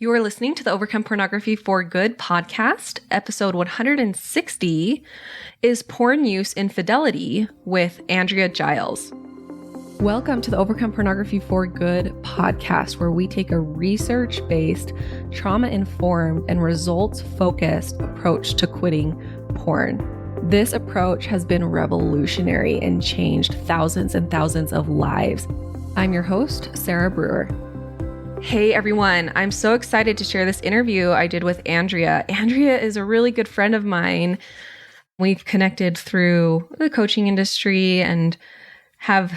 You are listening to the Overcome Pornography for Good podcast. Episode 160 is Porn Use Infidelity with Andrea Giles. Welcome to the Overcome Pornography for Good podcast, where we take a research-based, trauma-informed, and results-focused approach to quitting porn. This approach has been revolutionary and changed thousands and thousands of lives. I'm your host, Sarah Brewer. Hey everyone, I'm so excited to share this interview I did with Andrea. Andrea is a really good friend of mine. We've connected through the coaching industry and have,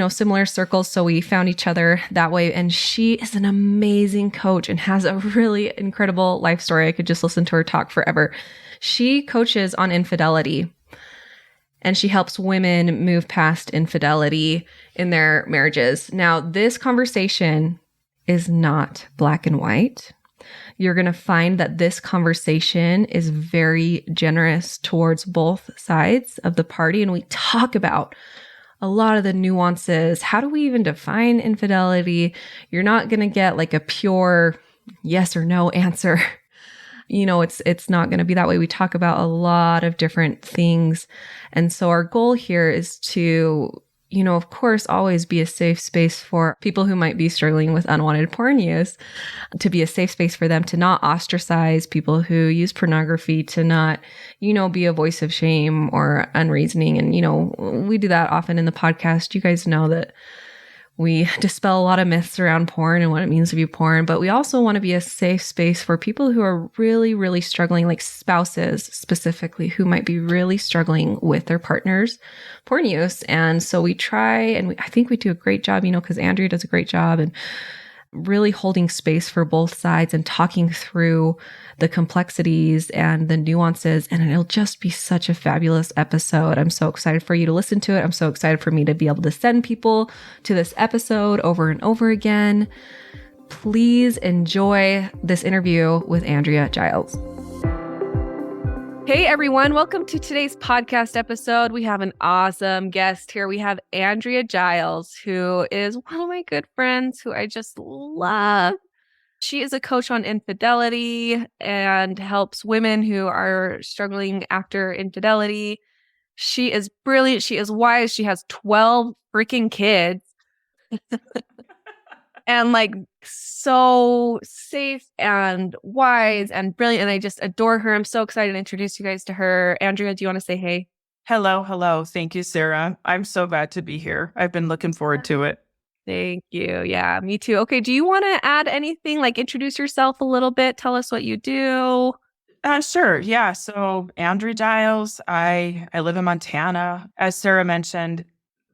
similar circles. So we found each other that way. And she is an amazing coach and has a really incredible life story. I could just listen to her talk forever. She coaches on infidelity and she helps women move past infidelity in their marriages. Now, this conversation is not black and white. You're going to find that this conversation is very generous towards both sides of the party. And we talk about a lot of the nuances. How do we even define infidelity? You're not going to get like a pure yes or no answer. It's not going to be that way. We talk about a lot of different things. And so our goal here is to of course, always be a safe space for people who might be struggling with unwanted porn use, to be a safe space for them to not ostracize people who use pornography, to not, be a voice of shame or unreasoning. And, we do that often in the podcast. You guys know that we dispel a lot of myths around porn and what it means to be porn, but we also want to be a safe space for people who are really, really struggling, like spouses specifically, who might be really struggling with their partner's porn use. And so we try, and I think we do a great job, because Andrea does a great job and really holding space for both sides and talking through the complexities and the nuances. And it'll just be such a fabulous episode. I'm so excited for you to listen to it. I'm so excited for me to be able to send people to this episode over and over again. Please enjoy this interview with Andrea Giles. Hey everyone, welcome to today's podcast episode. We have an awesome guest here. We have Andrea Giles, who is one of my good friends who I just love. She is a coach on infidelity and helps women who are struggling after infidelity. She is brilliant. She is wise. She has 12 freaking kids. And so safe and wise and brilliant. And I just adore her. I'm so excited to introduce you guys to her. Andrea, do you want to say hey? Hello. Thank you, Sarah. I'm so glad to be here. I've been looking forward to it. Thank you. Yeah, me too. Okay. Do you want to add anything? Introduce yourself a little bit. Tell us what you do. Sure. Yeah. So Andrea Giles, I live in Montana. As Sarah mentioned,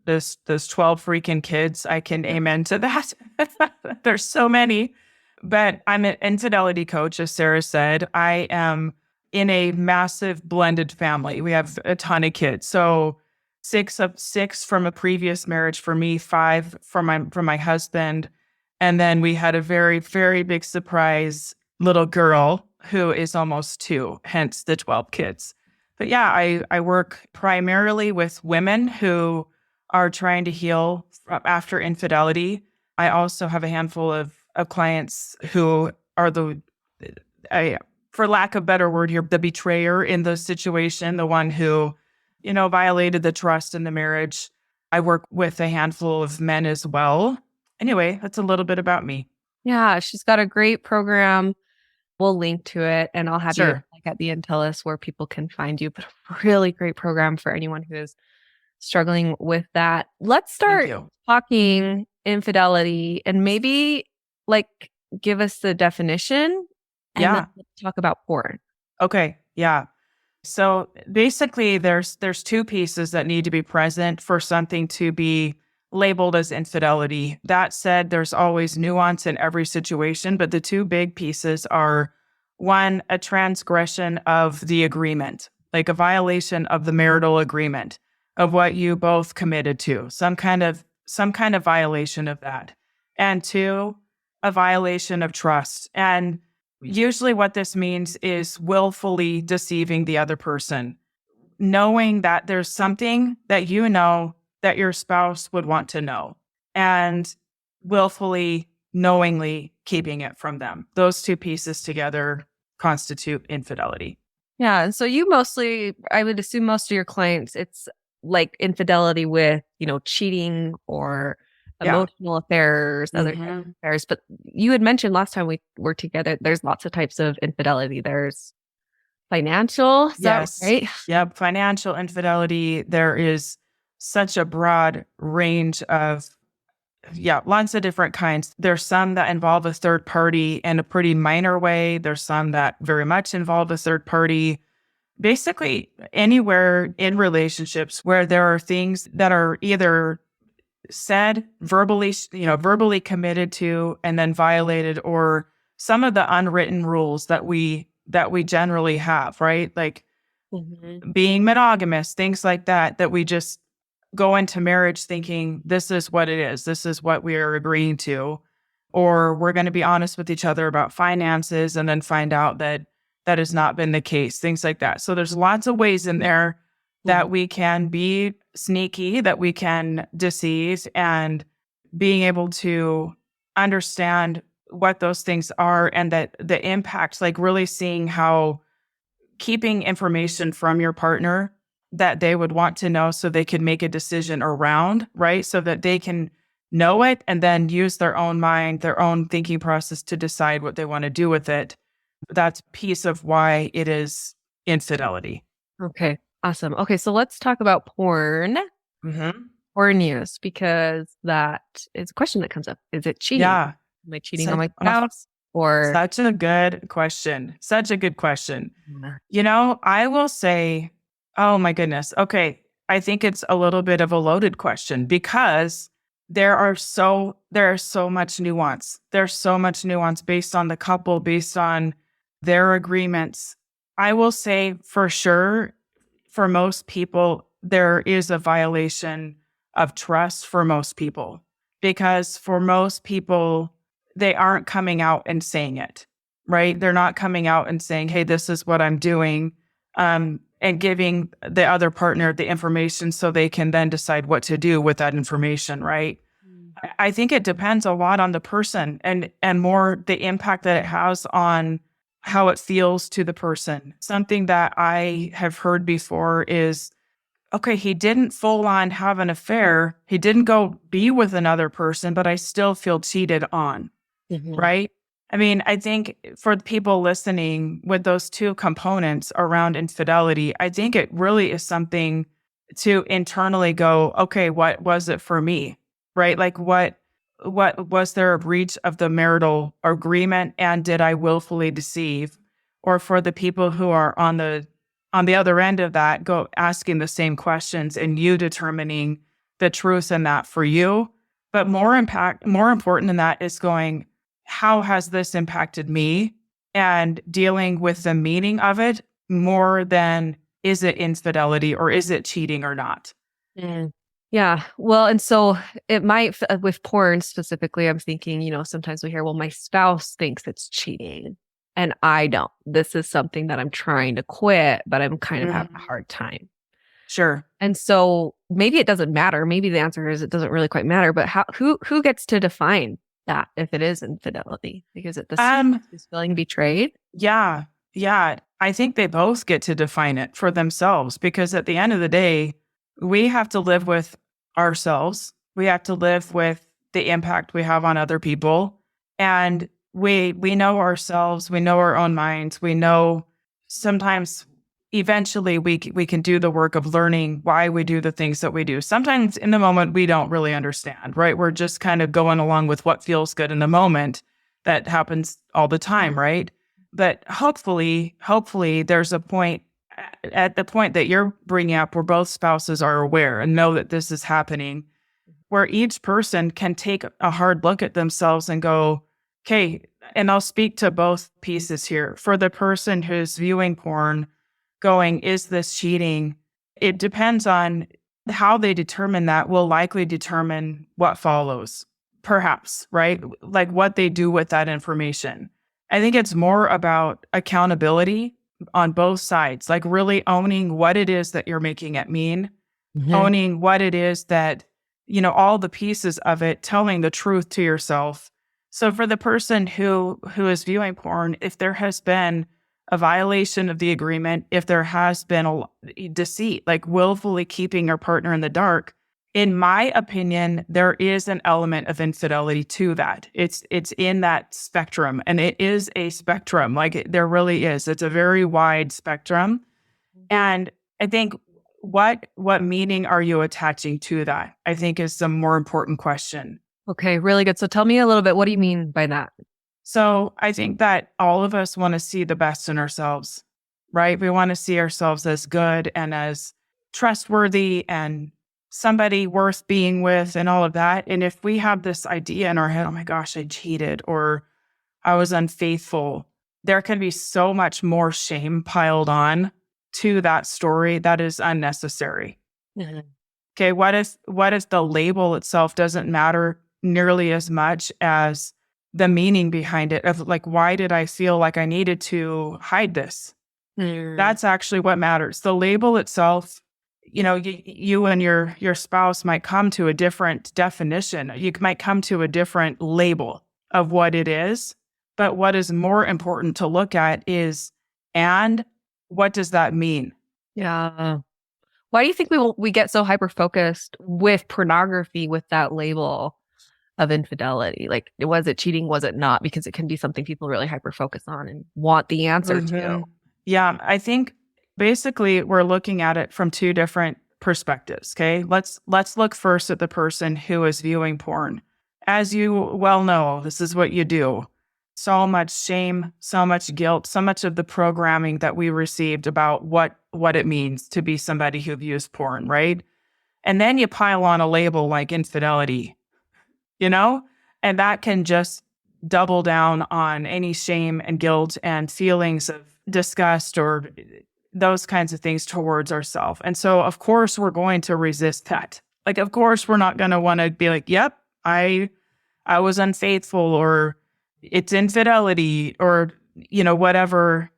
those 12 freaking kids, I can amen to that. There's so many. But I'm an infidelity coach, as Sarah said. I am in a massive blended family. We have a ton of kids. So six from a previous marriage for me, 5 from my husband. And then we had a very, very big surprise little girl who is almost 2, hence the 12 kids. But yeah, I work primarily with women who are trying to heal after infidelity. I also have a handful of clients who are for lack of a better word here, the betrayer in the situation, the one who, violated the trust in the marriage. I work with a handful of men as well. Anyway, that's a little bit about me. Yeah, she's got a great program. We'll link to it and I'll have you at the end tell us where people can find you. But a really great program for anyone who is struggling with that. Let's start talking infidelity and maybe give us the definition and then talk about porn. Okay. Yeah. So basically there's 2 pieces that need to be present for something to be labeled as infidelity. That said, there's always nuance in every situation, but the 2 big pieces are, 1, a transgression of the agreement, like a violation of the marital agreement of what you both committed to, some kind of violation of that. And 2, a violation of trust. And usually what this means is willfully deceiving the other person, knowing that there's something that that your spouse would want to know, and willfully knowingly keeping it from them. Those two pieces together constitute infidelity. Yeah. And so you mostly, I would assume most of your clients, it's like infidelity with, cheating or Yeah. emotional affairs, other types of affairs. But you had mentioned last time we were together, there's lots of types of infidelity. There's financial, is that Yes. right? Yep. Financial infidelity. There is such a broad range of, lots of different kinds. There's some that involve a third party in a pretty minor way. There's some that very much involve a third party. Basically, anywhere in relationships where there are things that are either said verbally, verbally committed to and then violated, or some of the unwritten rules that we generally have, right? Like being monogamous, things like that, that we just go into marriage thinking this is what it is. This is what we are agreeing to. Or we're going to be honest with each other about finances and then find out that that has not been the case, things like that. So there's lots of ways in there that we can be sneaky, that we can deceive, and being able to understand what those things are and that the impact, like really seeing how keeping information from your partner that they would want to know so they could make a decision around, right? So that they can know it and then use their own mind, their own thinking process to decide what they want to do with it. That's piece of why it is infidelity. Okay. Awesome. Okay. So let's talk about porn. Porn use, because that is a question that comes up. Is it cheating? Yeah. Am I cheating on my spouse? Or Such a good question. Such a good question. Yeah. I will say, oh my goodness. Okay. I think it's a little bit of a loaded question because there is so much nuance. There's so much nuance based on the couple, based on their agreements. I will say for sure, for most people, there is a violation of trust for most people, because for most people, they aren't coming out and saying it, right? They're not coming out and saying, hey, this is what I'm doing, and giving the other partner the information so they can then decide what to do with that information, right? I think it depends a lot on the person and more the impact that it has on how it feels to the person. Something that I have heard before is, okay, he didn't full on have an affair. He didn't go be with another person, but I still feel cheated on, right? I mean, I think for the people listening with those two components around infidelity, I think it really is something to internally go, okay, what was it for me? Right? Like what was there a breach of the marital agreement, and did I willfully deceive? Or for the people who are on the other end of that, go asking the same questions and you determining the truth in that for you. But more important than that is going, how has this impacted me, and dealing with the meaning of it more than is it infidelity or is it cheating or not? Yeah. Well, and so it might, with porn specifically, I'm thinking, sometimes we hear, well, my spouse thinks it's cheating and I don't. This is something that I'm trying to quit, but I'm kind of having a hard time. Sure. And so maybe it doesn't matter. Maybe the answer is it doesn't really quite matter, but who gets to define that if it is infidelity? Because it is feeling betrayed. Yeah. Yeah. I think they both get to define it for themselves, because at the end of the day, we have to live with ourselves. We have to live with the impact we have on other people. And we know ourselves, we know our own minds, we know sometimes eventually we can do the work of learning why we do the things that we do. Sometimes in the moment, we don't really understand, right? We're just kind of going along with what feels good in the moment. That happens all the time, right? But hopefully there's a point, at the point that you're bringing up, where both spouses are aware and know that this is happening, where each person can take a hard look at themselves and go, okay, and I'll speak to both pieces here. For the person who's viewing porn, going, is this cheating? It depends on how they determine that will likely determine what follows, perhaps, right? Like what they do with that information. I think it's more about accountability on both sides, like really owning what it is that you're making it mean, owning what it is that, all the pieces of it, telling the truth to yourself So for the person who is viewing porn, if there has been a violation of the agreement, if there has been a deceit, like willfully keeping your partner in the dark, in my opinion, there is an element of infidelity to that. It's in that spectrum, and it is a spectrum. There really is. It's a very wide spectrum, and I think what meaning are you attaching to that? I think is the more important question. Okay, really good. So tell me a little bit, what do you mean by that? So I think that all of us want to see the best in ourselves, right? We want to see ourselves as good and as trustworthy and somebody worth being with and all of that. And if we have this idea in our head, oh my gosh, I cheated or I was unfaithful, there can be so much more shame piled on to that story that is unnecessary. Mm-hmm. Okay, what if the label itself doesn't matter nearly as much as the meaning behind it of like, why did I feel like I needed to hide this? That's actually what matters. The label itself, you and your spouse might come to a different definition. You might come to a different label of what it is. But what is more important to look at is, and what does that mean? Yeah. Why do you think we get so hyper-focused with pornography with that label of infidelity? Like, was it cheating? Was it not? Because it can be something people really hyper-focus on and want the answer to. Yeah, I think basically we're looking at it from two different perspectives, okay? Let's look first at the person who is viewing porn. As you well know, this is what you do. So much shame, so much guilt, so much of the programming that we received about what it means to be somebody who views porn, right? And then you pile on a label like infidelity, and that can just double down on any shame and guilt and feelings of disgust or those kinds of things towards ourselves. And so, of course, we're going to resist that. Like, of course, we're not going to want to be like, yep, I was unfaithful, or it's infidelity, or, whatever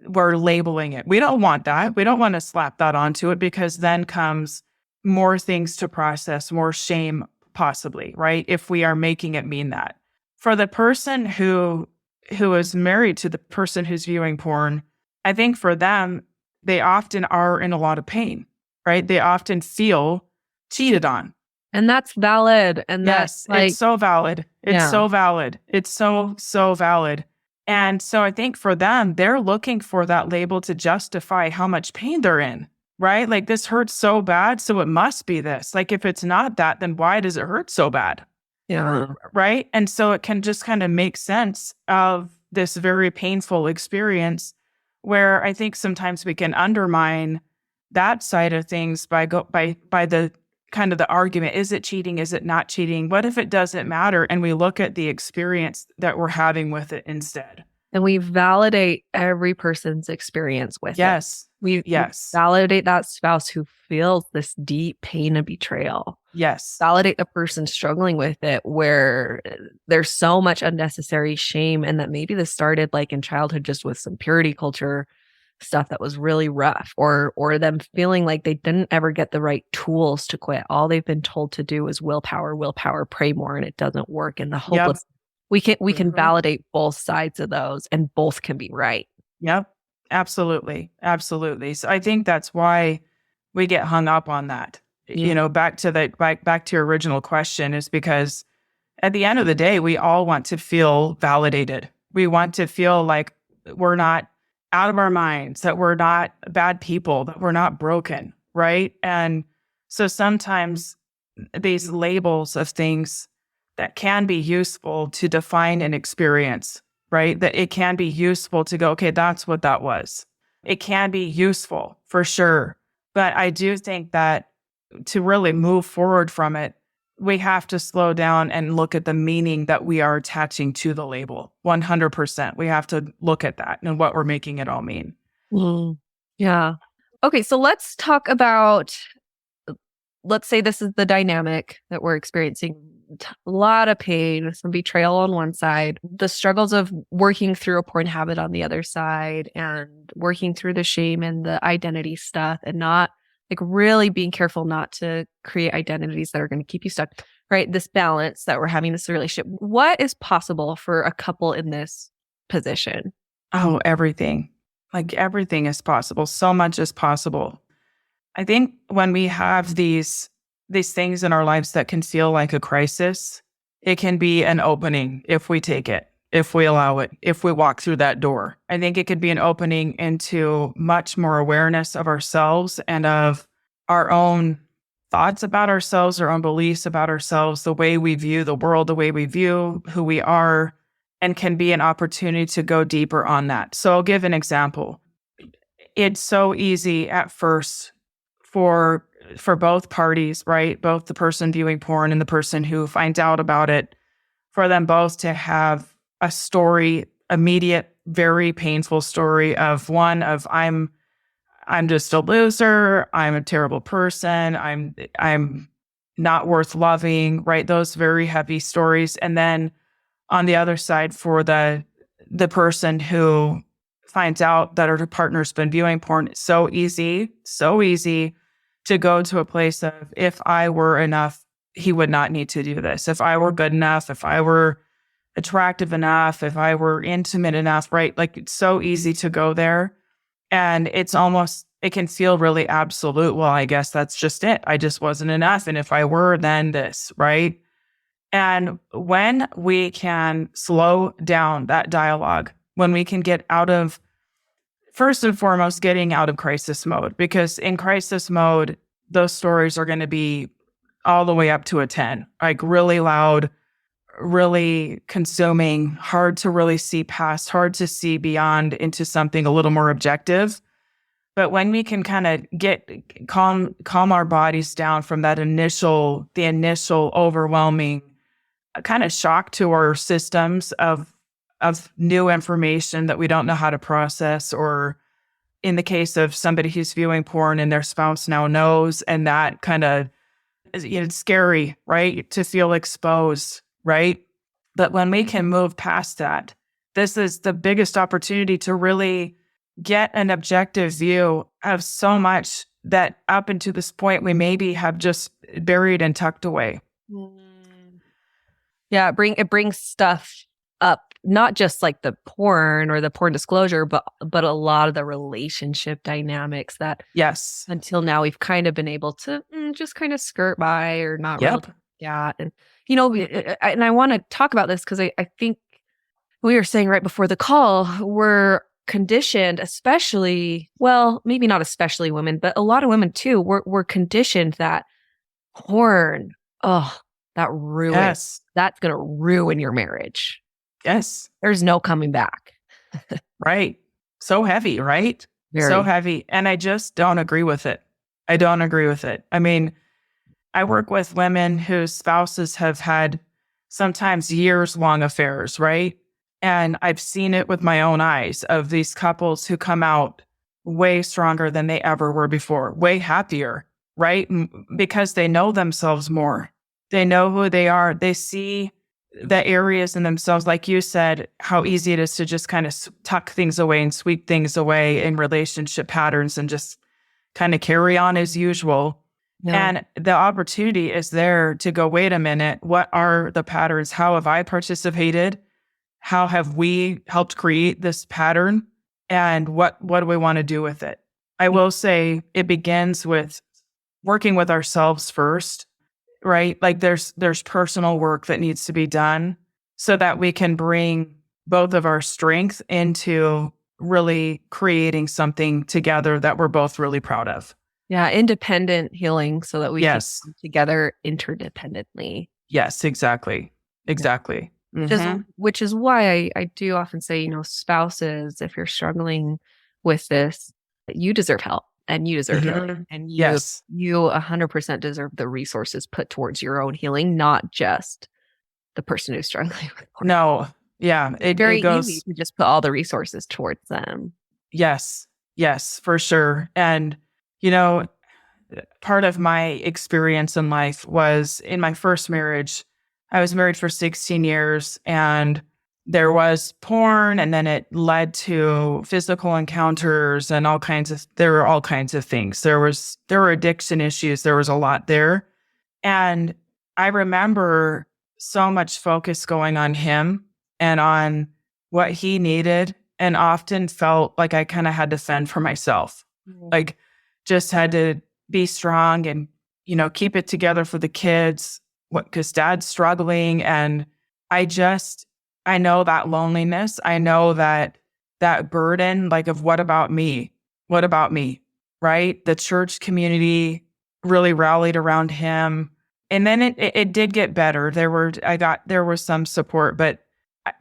we're labeling it. We don't want that. We don't want to slap that onto it, because then comes more things to process, more shame, possibly, right? If we are making it mean that. For the person who is married to the person who's viewing porn, I think for them, they often are in a lot of pain, right? They often feel cheated on. And that's valid. And yes, it's so valid. It's so valid. It's so valid. And so I think for them, they're looking for that label to justify how much pain they're in, right? Like, this hurts so bad, so it must be this. Like, if it's not that, then why does it hurt so bad? Yeah. Right? And so it can just kind of make sense of this very painful experience, where I think sometimes we can undermine that side of things by the kind of the argument, is it cheating? Is it not cheating? What if it doesn't matter? And we look at the experience that we're having with it instead. And we validate every person's experience with it. We validate that spouse who feels this deep pain of betrayal. Yes. Validate the person struggling with it, where there's so much unnecessary shame, and that maybe this started like in childhood, just with some purity culture stuff that was really rough, or them feeling like they didn't ever get the right tools to quit. All they've been told to do is willpower, pray more, and it doesn't work. And the hopeless. Yep. We can validate both sides of those, and both can be right. Yep. Absolutely. Absolutely. So I think that's why we get hung up on that. Yeah. Back to your original question, is because at the end of the day, we all want to feel validated. We want to feel like we're not out of our minds, that we're not bad people, that we're not broken, right? And so sometimes these labels of things that can be useful to define an experience, right? That it can be useful to go, okay, that's what that was. It can be useful for sure. But I do think that to really move forward from it, we have to slow down and look at the meaning that we are attaching to the label. 100%. We have to look at that and what we're making it all mean. Yeah. Okay, so let's talk about, let's say this is the dynamic that we're experiencing. A lot of pain, some betrayal on one side, the struggles of working through a porn habit on the other side, and working through the shame and the identity stuff, and not like really being careful not to create identities that are going to keep you stuck. right? This balance that we're having, this relationship. What is possible for a couple in this position? Oh, everything. Like everything is possible. So much is possible. I think when we have these things in our lives that can feel like a crisis, it can be an opening if we take it, if we allow it, if we walk through that door. I think it could be an opening into much more awareness of ourselves and of our own thoughts about ourselves, our own beliefs about ourselves, the way we view the world, the way we view who we are, and can be an opportunity to go deeper on that. So I'll give an example. It's so easy at first for both parties, right? Both the person viewing porn and the person who finds out about it, for them both to have a story, immediate, very painful story of I'm just a loser, I'm a terrible person, I'm not worth loving, right? Those very heavy stories. And then on the other side, for the person who finds out that her partner's been viewing porn, it's so easy to go to a place of, if I were enough, he would not need to do this. If I were good enough, if I were attractive enough, if I were intimate enough, right? Like, it's so easy to go there. And it can feel really absolute. Well, I guess that's just it. I just wasn't enough. And if I were, then this, right? And when we can slow down that dialogue, when we can get out of, first and foremost, getting out of crisis mode, because in crisis mode, those stories are going to be all the way up to a 10, like really loud, really consuming, hard to really see past, hard to see beyond into something a little more objective. But when we can kind of calm our bodies down from the initial overwhelming kind of shock to our systems of new information that we don't know how to process, or in the case of somebody who's viewing porn and their spouse now knows, and that kind of, it's scary, right? To feel exposed, right? But when we can move past that, this is the biggest opportunity to really get an objective view of so much that up until this point we maybe have just buried and tucked away. Yeah, it brings stuff up, not just like the porn or the porn disclosure, but a lot of the relationship dynamics that, yes, until now we've kind of been able to just kind of skirt by or not Yep. really. Yeah, and and I want to talk about this because I think we were saying right before the call, we're conditioned, especially, well, maybe not especially women, but a lot of women too, we're conditioned that porn, that ruins. Yes. That's going to ruin your marriage. Yes. There's no coming back. Right. So heavy, right? Very. So heavy. And I just don't agree with it. I don't agree with it. I mean, I work with women whose spouses have had sometimes years-long affairs, right? And I've seen it with my own eyes of these couples who come out way stronger than they ever were before, way happier, right? Because they know themselves more. They know who they are. They see the areas in themselves, like you said, how easy it is to just kind of tuck things away and sweep things away in relationship patterns and just kind of carry on as usual. Yeah. And the opportunity is there to go, wait a minute, what are the patterns? How have I participated? How have we helped create this pattern? And what do we want to do with it? I will say it begins with working with ourselves first, right? Like there's personal work that needs to be done so that we can bring both of our strength into really creating something together that we're both really proud of. Yeah, independent healing so that we can come together interdependently. Yes, exactly. Exactly. Mm-hmm. Which is why I do often say, spouses, if you're struggling with this, you deserve help and you deserve healing. And you 100% deserve the resources put towards your own healing, not just the person who's struggling with porn. No. Yeah. It's very easy to just put all the resources towards them. Yes. Yes, for sure. And, part of my experience in life was in my first marriage. I was married for 16 years and there was porn, and then it led to physical encounters and there were all kinds of things. There were addiction issues. There was a lot there. And I remember so much focus going on him and on what he needed, and often felt like I kind of had to fend for myself. Like, just had to be strong and, keep it together for the kids, because dad's struggling. And I know that loneliness. I know that burden, like, of what about me? What about me? Right? The church community really rallied around him. And then it did get better. There was some support, but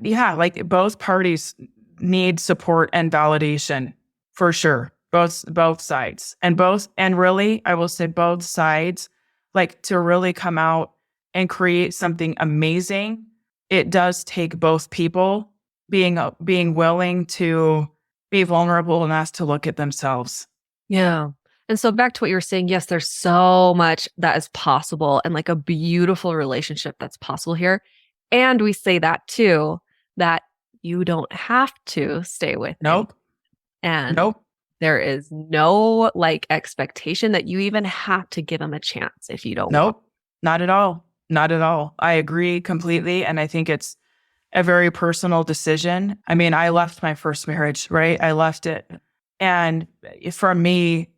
yeah, like, both parties need support and validation for sure. Both sides, and really, I will say both sides, like, to really come out and create something amazing. It does take both people being willing to be vulnerable enough to look at themselves. Yeah. And so back to what you were saying, yes, there's so much that is possible and like a beautiful relationship that's possible here. And we say that too, that you don't have to stay with him. Nope. And Nope. there is no like expectation that you even have to give him a chance if you don't want. Nope. Not at all. Not at all. I agree completely. And I think it's a very personal decision. I mean, I left my first marriage, right? I left it. And for me,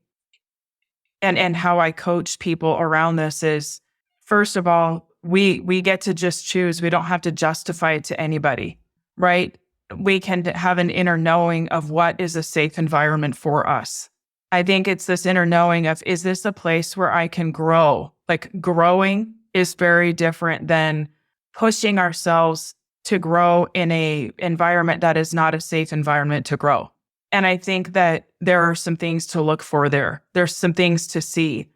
and how I coach people around this is, first of all, we get to just choose. We don't have to justify it to anybody, right? We can have an inner knowing of what is a safe environment for us. I think it's this inner knowing of, is this a place where I can grow? Like, growing is very different than pushing ourselves to grow in a environment that is not a safe environment to grow. And I think that there are some things to look for there. There's some things to see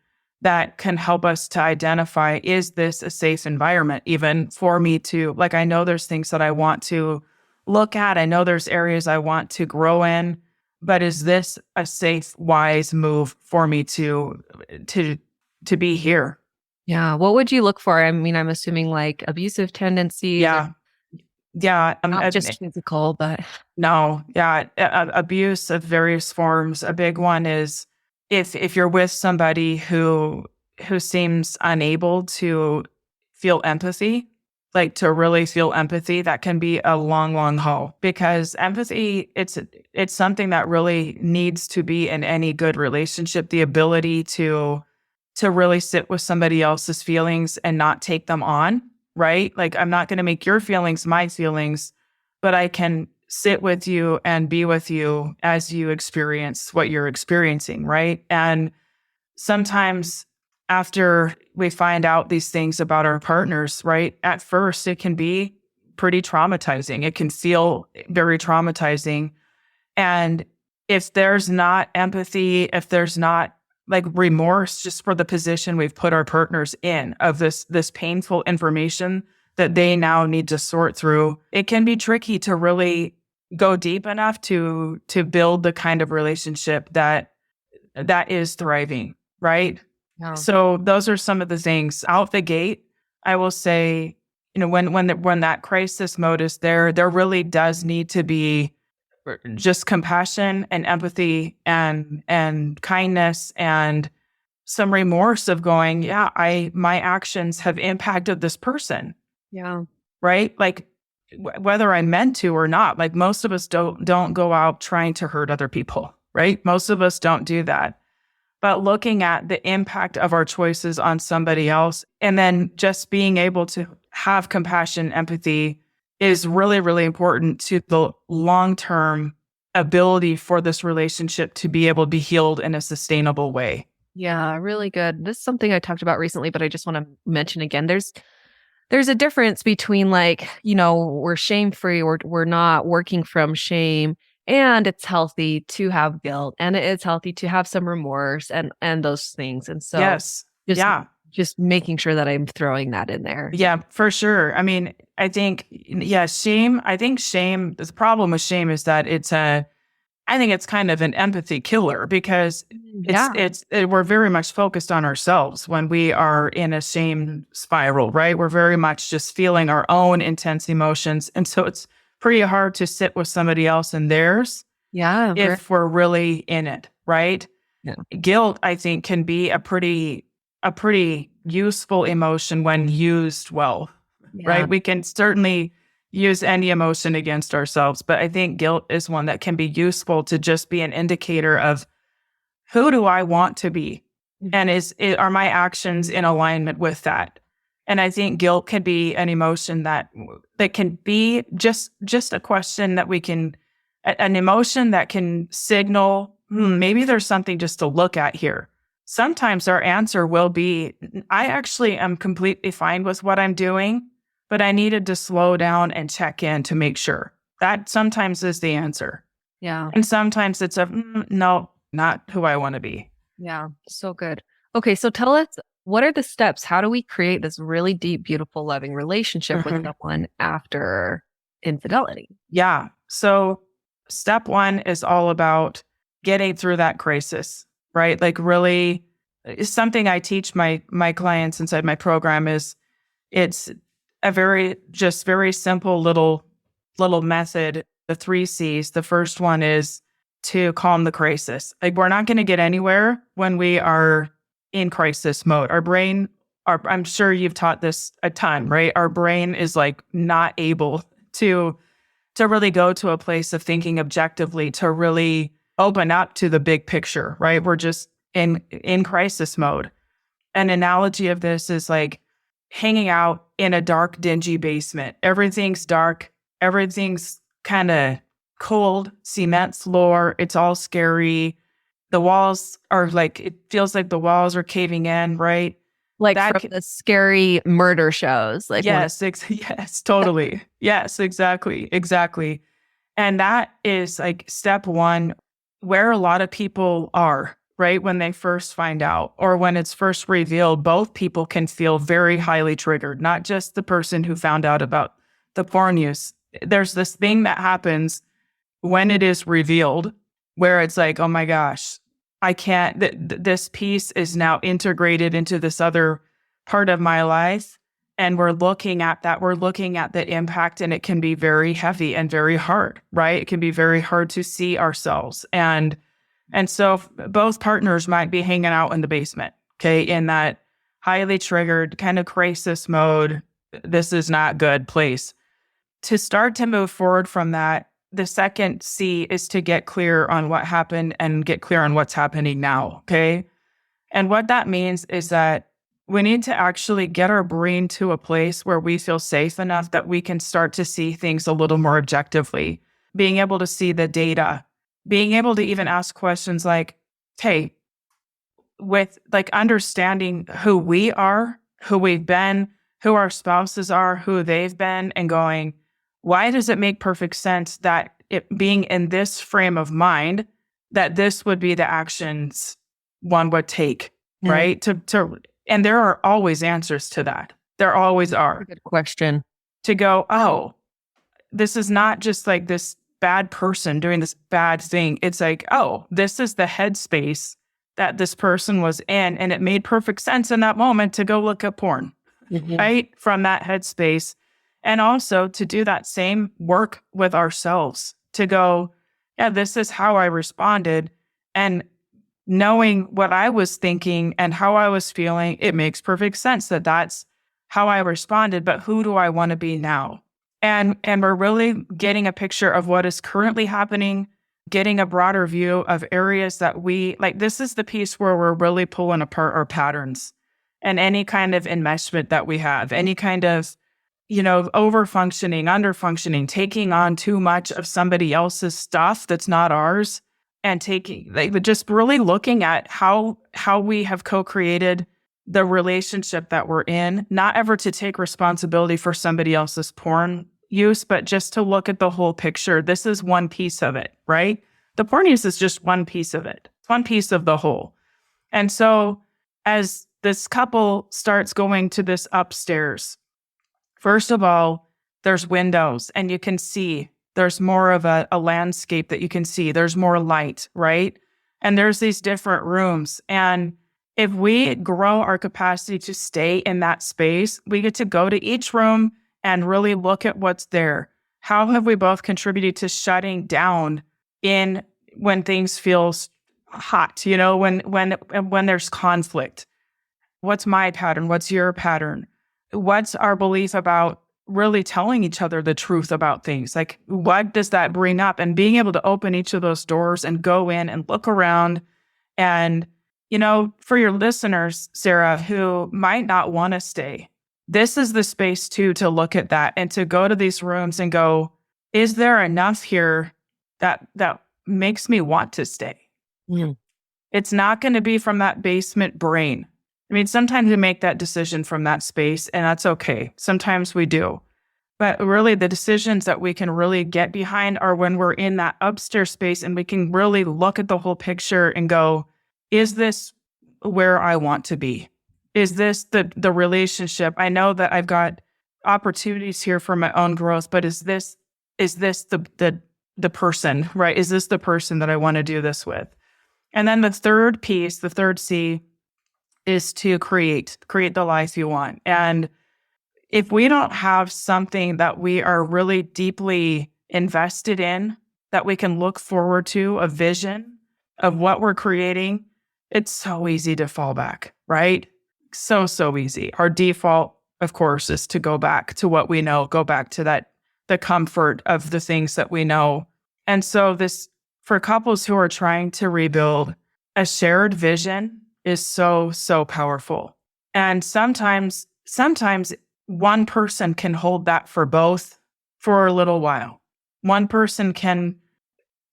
that can help us to identify, is this a safe environment even for me to, like, I know there's things that I want to look at. I know there's areas I want to grow in, but is this a safe, wise move for me to be here? Yeah. What would you look for? I mean, I'm assuming like abusive tendencies. Yeah. Yeah. Not just physical, but no. Yeah. Abuse of various forms. A big one is if you're with somebody who seems unable to feel empathy, like, to really feel empathy, that can be a long, long haul, because empathy, it's something that really needs to be in any good relationship. The ability to really sit with somebody else's feelings and not take them on, right? Like, I'm not going to make your feelings my feelings, but I can sit with you and be with you as you experience what you're experiencing, right? And sometimes after we find out these things about our partners, right, at first it can be pretty traumatizing. It can feel very traumatizing. And if there's not empathy, if there's not like remorse just for the position we've put our partners in, of this painful information that they now need to sort through, it can be tricky to really go deep enough to build the kind of relationship that is thriving, right? yeah. So those are some of the things out the gate. I will say, when that crisis mode is there really does need to be just compassion and empathy and kindness and some remorse of going, yeah, my actions have impacted this person. Yeah. Right? Like, whether I meant to or not, like, most of us don't go out trying to hurt other people, right? Most of us don't do that. But looking at the impact of our choices on somebody else, and then just being able to have compassion, empathy, is really, really important to the long-term ability for this relationship to be able to be healed in a sustainable way. Yeah, really good. This is something I talked about recently, but I just want to mention again. There's a difference between, like, we're shame-free, or we're not working from shame, and it's healthy to have guilt, and it's healthy to have some remorse and those things. And so Yes. just making sure that I'm throwing that in there. Yeah, for sure. I mean, I think, shame, the problem with shame is that I think it's kind of an empathy killer, because we're very much focused on ourselves when we are in a shame spiral, right? We're very much just feeling our own intense emotions. And so it's pretty hard to sit with somebody else in theirs. Yeah. If we're really in it, right? Yeah. Guilt, I think, can be a pretty useful emotion when used well, right? We can certainly use any emotion against ourselves, but I think guilt is one that can be useful to just be an indicator of who do I want to be? And are my actions in alignment with that? And I think guilt can be an emotion that can be just a question that we can, an emotion that can signal, maybe there's something just to look at here. Sometimes our answer will be, I actually am completely fine with what I'm doing, but I needed to slow down and check in to make sure. That sometimes is the answer. Yeah. And sometimes it's no, not who I want to be. Yeah. So good. Okay. So tell us, what are the steps? How do we create this really deep, beautiful, loving relationship with someone after infidelity? Yeah. So step one is all about getting through that crisis, right? Like really, it's something I teach my clients inside my program is it's a very simple little method, the 3 C's. The first one is to calm the crisis. Like we're not going to get anywhere when we are in crisis mode. Our brain, I'm sure you've taught this a ton, right? Our brain is like not able to really go to a place of thinking objectively, to really open up to the big picture, right? We're just in crisis mode. An analogy of this is like hanging out in a dark, dingy basement. Everything's dark. Everything's kind of cold, cement floor. It's all scary. The walls are like, it feels like the walls are caving in, right? Like from the scary murder shows. Like yes, yes, totally. Yes, exactly. And that is like step one, where a lot of people are, right? When they first find out or when it's first revealed, both people can feel very highly triggered, not just the person who found out about the porn use. There's this thing that happens when it is revealed where it's like, oh my gosh, I can't, this piece is now integrated into this other part of my life. And we're looking at the impact, and it can be very heavy and very hard, right? It can be very hard to see ourselves. And so both partners might be hanging out in the basement, okay, in that highly triggered kind of crisis mode. This is not good place. To start to move forward from that, the second C is to get clear on what happened and get clear on what's happening now, okay? And what that means is that we need to actually get our brain to a place where we feel safe enough that we can start to see things a little more objectively, being able to see the data, being able to even ask questions like, hey, with like understanding who we are, who we've been, who our spouses are, who they've been, and going, why does it make perfect sense that it being in this frame of mind, that this would be the actions one would take, right? And there are always answers to that. There always are. Good question. To go, oh, this is not just like this bad person doing this bad thing. It's like, oh, this is the headspace that this person was in. And it made perfect sense in that moment to go look at porn, right? From that headspace. And also to do that same work with ourselves, to go, yeah, this is how I responded. And knowing what I was thinking and how I was feeling, it makes perfect sense that that's how I responded. But who do I want to be now? And we're really getting a picture of what is currently happening, getting a broader view of areas that we, like, this is the piece where we're really pulling apart our patterns and any kind of enmeshment that we have, any kind of, over-functioning, under-functioning, taking on too much of somebody else's stuff that's not ours, and just really looking at how we have co-created the relationship that we're in, not ever to take responsibility for somebody else's porn use, but just to look at the whole picture. This is one piece of it, right? The porn use is just one piece of it. It's one piece of the whole. And so as this couple starts going to this upstairs, first of all, there's windows and you can see. There's more of a landscape that you can see. There's more light, right? And there's these different rooms. And if we grow our capacity to stay in that space, we get to go to each room and really look at what's there. How have we both contributed to shutting down in when things feel hot, when there's conflict? What's my pattern? What's your pattern? What's our belief about really telling each other the truth about things? Like, what does that bring up? And being able to open each of those doors and go in and look around. And, for your listeners, Sarah, who might not want to stay, this is the space too to look at that and to go to these rooms and go, is there enough here that makes me want to stay? Mm. It's not going to be from that basement brain. I mean, sometimes we make that decision from that space, and that's okay. Sometimes we do. But really, the decisions that we can really get behind are when we're in that upstairs space and we can really look at the whole picture and go, is this where I want to be? Is this the relationship? I know that I've got opportunities here for my own growth, but is this the person, right? Is this the person that I want to do this with? And then the third piece, the third C, is to create the life you want. And if we don't have something that we are really deeply invested in, that we can look forward to, a vision of what we're creating, it's so easy to fall back, right? So easy. Our default, of course, is to go back to what we know, go back to the comfort of the things that we know. And so this, for couples who are trying to rebuild, a shared vision is so powerful. And sometimes one person can hold that for both for a little while. One person can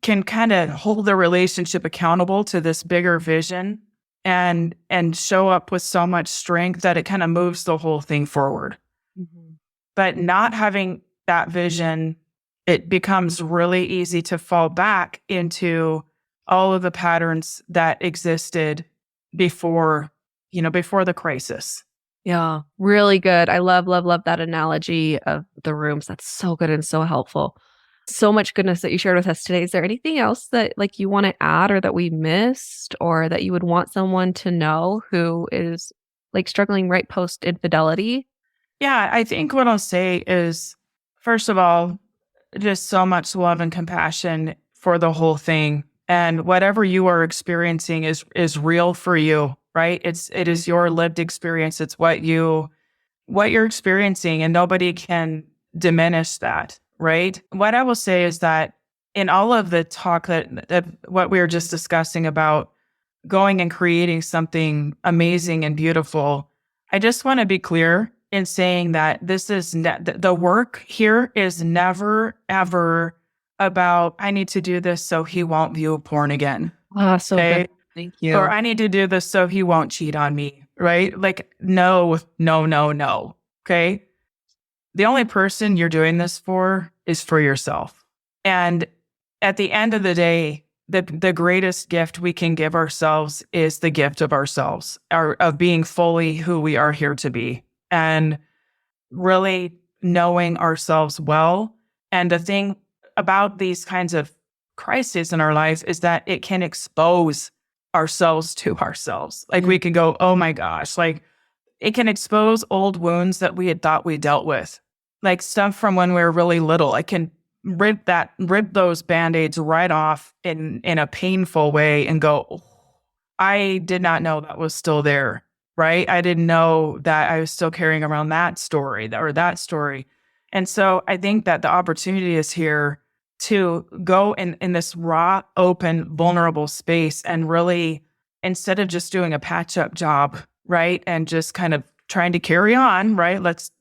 kind of hold the relationship accountable to this bigger vision and show up with so much strength that it kind of moves the whole thing forward. Mm-hmm. But not having that vision, it becomes really easy to fall back into all of the patterns that existed before the crisis. Yeah, really good. I love that analogy of the rooms. That's so good and so helpful. So much goodness that you shared with us today. Is there anything else that you want to add or that we missed or that you would want someone to know who is struggling right post infidelity? Yeah, I think what I'll say is, first of all, just so much love and compassion for the whole thing. And whatever you are experiencing is real for you, right? It is your lived experience. It's what you're experiencing, and nobody can diminish that, right? What I will say is that in all of the talk that what we were just discussing about going and creating something amazing and beautiful, I just want to be clear in saying that this is the work here is never ever about, I need to do this so he won't view porn again. So good. Thank you. Or I need to do this so he won't cheat on me, right? No. Okay. The only person you're doing this for is for yourself. And at the end of the day, the greatest gift we can give ourselves is the gift of ourselves, of being fully who we are here to be, and really knowing ourselves well. And the thing about these kinds of crises in our life is that it can expose ourselves to ourselves. We can go, oh my gosh, it can expose old wounds that we had thought we dealt with, stuff from when we were really little. I can rip those Band-Aids right off in a painful way and go, oh, I did not know that was still there, right? I didn't know that I was still carrying around that story or that story. And so I think that the opportunity is here to go in this raw, open, vulnerable space and really, instead of just doing a patch-up job, right, and just kind of trying to carry on, right, let's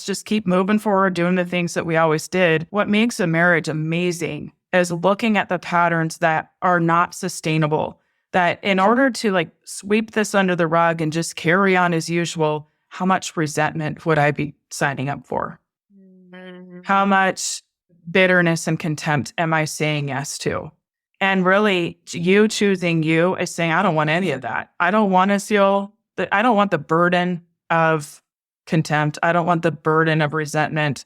just keep moving forward, doing the things that we always did. What makes a marriage amazing is looking at the patterns that are not sustainable, that in order to sweep this under the rug and just carry on as usual, how much resentment would I be signing up for? How much bitterness and contempt am I saying yes to? And really, you choosing you is saying, I don't want any of that. I don't want to feel that. I don't want the burden of contempt. I don't want the burden of resentment.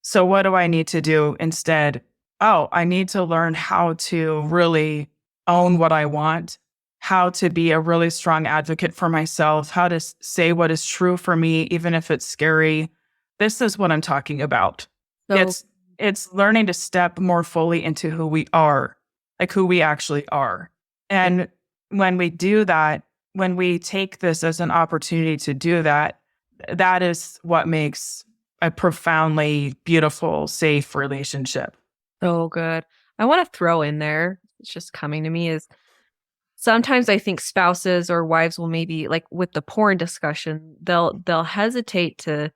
So what do I need to do instead? Oh, I need to learn how to really own what I want, how to be a really strong advocate for myself, how to say what is true for me, even if it's scary. This is what I'm talking about. So, it's learning to step more fully into who we are, who we actually are. And when we do that, when we take this as an opportunity to do that, that is what makes a profoundly beautiful, safe relationship. So good. I want to throw in there, it's just coming to me, is sometimes I think spouses or wives will maybe, like with the porn discussion, they'll hesitate to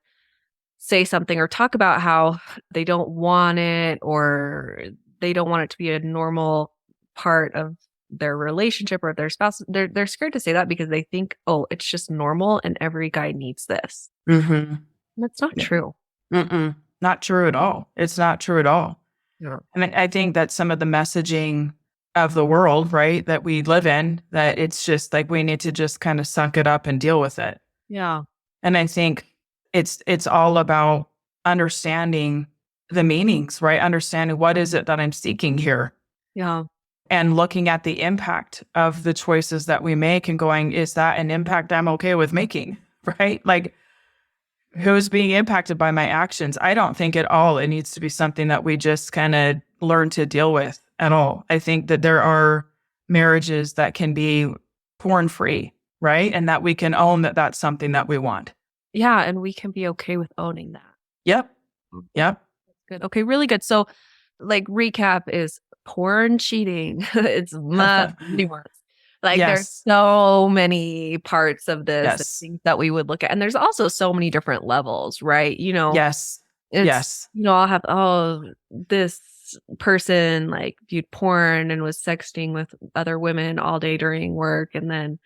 say something or talk about how they don't want it, or they don't want it to be a normal part of their relationship or their spouse. They're scared to say that because they think, oh, it's just normal and every guy needs this. Mm-hmm. That's not true. Mm-mm. Not true at all. It's not true at all. Yeah. And I think that some of the messaging of the world, right, that we live in, that it's just like we need to just kind of suck it up and deal with it. Yeah. And I think it's all about understanding the meanings, right? Understanding what is it that I'm seeking here, Yeah. and looking at the impact of the choices that we make and going, is that an impact I'm okay with making, right? Like, who's being impacted by my actions? I don't think at all it needs to be something that we just kind of learn to deal with at all. I think that there are marriages that can be porn free, right? And that we can own that that's something that we want. Yeah. And we can be okay with owning that. Yep. Yep. Good. Okay. Really good. So, like, recap is porn cheating. It's much nuanced. Like, Yes. there's so many parts of this Yes. things that we would look at. And there's also so many different levels, right? Yes. It's, Yes. I'll have, this person like viewed porn and was sexting with other women all day during work. And then,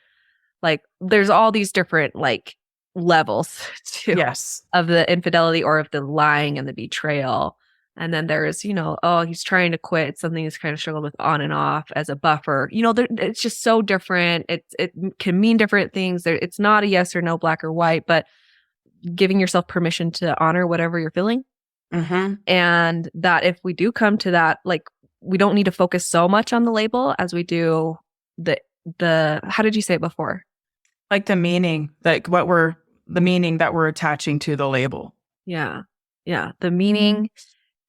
like, there's all these different, like, levels too, Yes. of the infidelity or of the lying and the betrayal. And then there's, he's trying to quit. It's something he's kind of struggled with on and off as a buffer. It's just so different. It can mean different things. It's not a yes or no, black or white, but giving yourself permission to honor whatever you're feeling. Mm-hmm. And that if we do come to that, like, we don't need to focus so much on the label as we do the how did you say it before? Like the meaning, like the meaning that we're attaching to the label. Yeah. Yeah. The meaning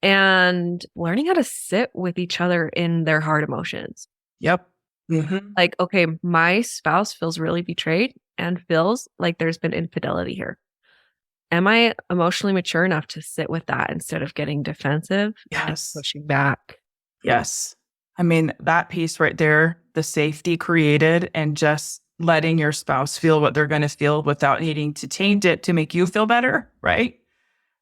and learning how to sit with each other in their hard emotions. Yep. Mm-hmm. Like, okay, my spouse feels really betrayed and feels like there's been infidelity here. Am I emotionally mature enough to sit with that instead of getting defensive and Yes. pushing back? Yes. I mean, that piece right there, the safety created and just letting your spouse feel what they're going to feel without needing to change it to make you feel better, right?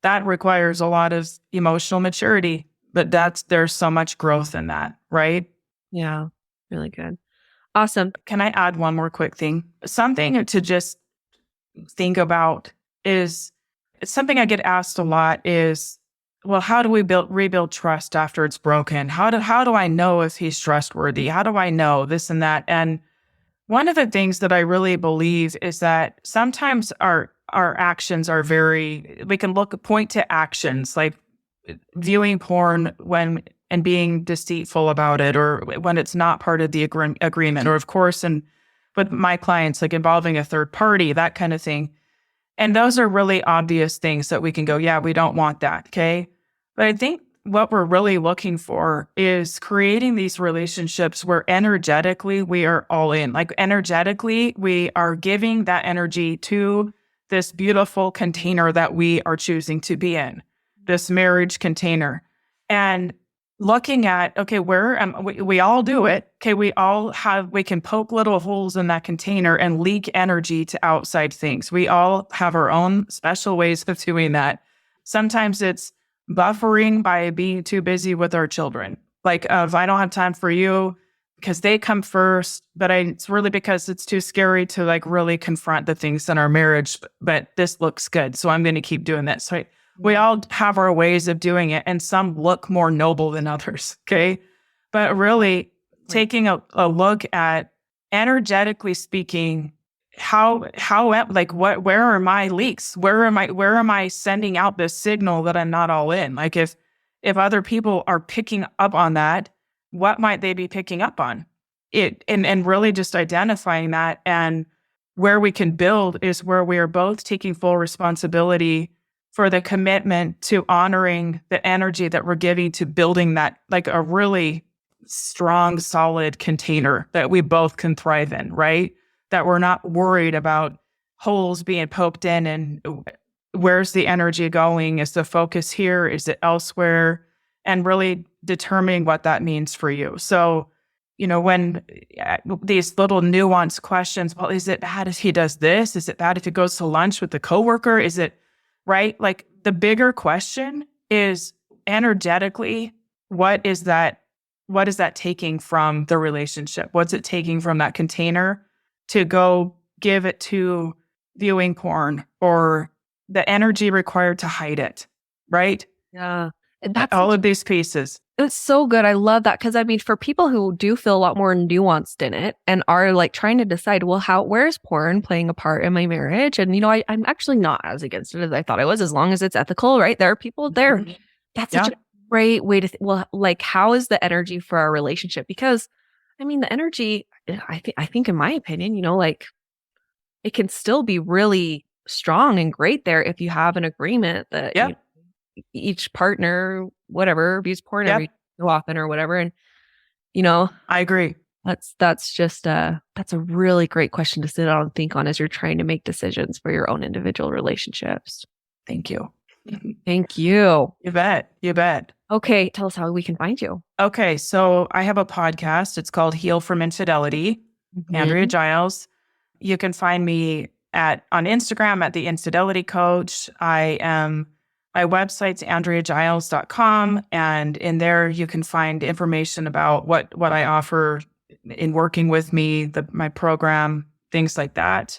That requires a lot of emotional maturity, but there's so much growth in that, right? Yeah, really good. Awesome. Can I add one more quick thing? Something to just think about is, it's something I get asked a lot is, well, how do we rebuild trust after it's broken? How do I know if he's trustworthy? How do I know this and that? And one of the things that I really believe is that sometimes our actions are we can point to actions like viewing porn and being deceitful about it, or when it's not part of the agreement, or of course, and with my clients, like involving a third party, that kind of thing. And those are really obvious things that we can go, yeah, we don't want that. Okay. But I think what we're really looking for is creating these relationships where energetically we are all in. Like, energetically, we are giving that energy to this beautiful container that we are choosing to be in, this marriage container. And looking at, okay, we all do it. Okay, we can poke little holes in that container and leak energy to outside things. We all have our own special ways of doing that. Sometimes it's buffering by being too busy with our children. Like, I don't have time for you because they come first, but it's really because it's too scary to like really confront the things in our marriage, but this looks good, so I'm going to keep doing this. So we all have our ways of doing it, and some look more noble than others, okay? But really taking a look at, energetically speaking, where are my leaks? Where am I sending out this signal that I'm not all in? Like, if other people are picking up on that, what might they be picking up on? And really just identifying that, and where we can build is where we are both taking full responsibility for the commitment to honoring the energy that we're giving to building that, like a really strong, solid container that we both can thrive in, right? that we're not worried about holes being poked in and where's the energy going? Is the focus here? Is it elsewhere? And really determining what that means for you. So, when these little nuanced questions, well, is it bad if he does this? Is it bad if he goes to lunch with the coworker? Is it right? Like the bigger question is energetically, what is that taking from the relationship? What's it taking from that container to go give it to viewing porn or the energy required to hide it, right? Yeah. That's all of these pieces. It's so good. I love that. Because for people who do feel a lot more nuanced in it and are like trying to decide, well, where's porn playing a part in my marriage? And, I'm actually not as against it as I thought I was, as long as it's ethical, right? There are people there. Mm-hmm. That's such a great way to how is the energy for our relationship? Because, the energy, I think in my opinion, it can still be really strong and great there if you have an agreement that each partner, whatever, views porn every so often or whatever. And, I agree. That's just that's a really great question to sit on and think on as you're trying to make decisions for your own individual relationships. Thank you. Thank you. You bet. Okay. Tell us how we can find you. Okay. So I have a podcast. It's called Heal from Infidelity. Mm-hmm. Andrea Giles. You can find me on Instagram at the Infidelity Coach. My website's andreagiles.com, and in there you can find information about what I offer in working with me, my program, things like that.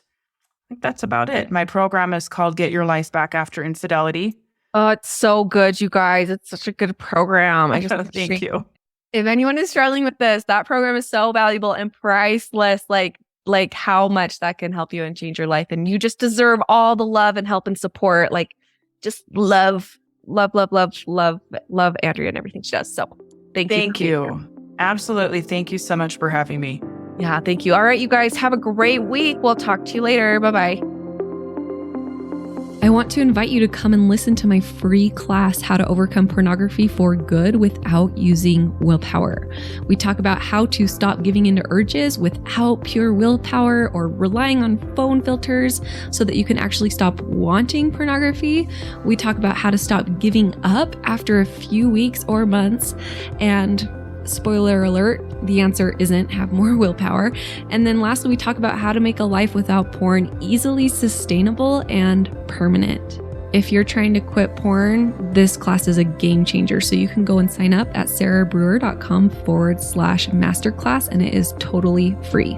I think that's about it. My program is called Get Your Life Back After Infidelity. Oh, it's so good, you guys. It's such a good program. Thank you. If anyone is struggling with this, that program is so valuable and priceless. Like how much that can help you and change your life. And you just deserve all the love and help and support. Just love Andrea and everything she does. So thank you. Absolutely. Thank you so much for having me. Yeah, thank you. All right, you guys have a great week. We'll talk to you later. Bye-bye. I want to invite you to come and listen to my free class, How to Overcome Pornography for Good Without Using Willpower. We talk about how to stop giving into urges without pure willpower or relying on phone filters so that you can actually stop wanting pornography. We talk about how to stop giving up after a few weeks or months. And spoiler alert, the answer isn't have more willpower. And then lastly, we talk about how to make a life without porn easily sustainable and permanent. If you're trying to quit porn, this class is a game changer. So you can go and sign up at sarahbrewer.com/masterclass, and it is totally free.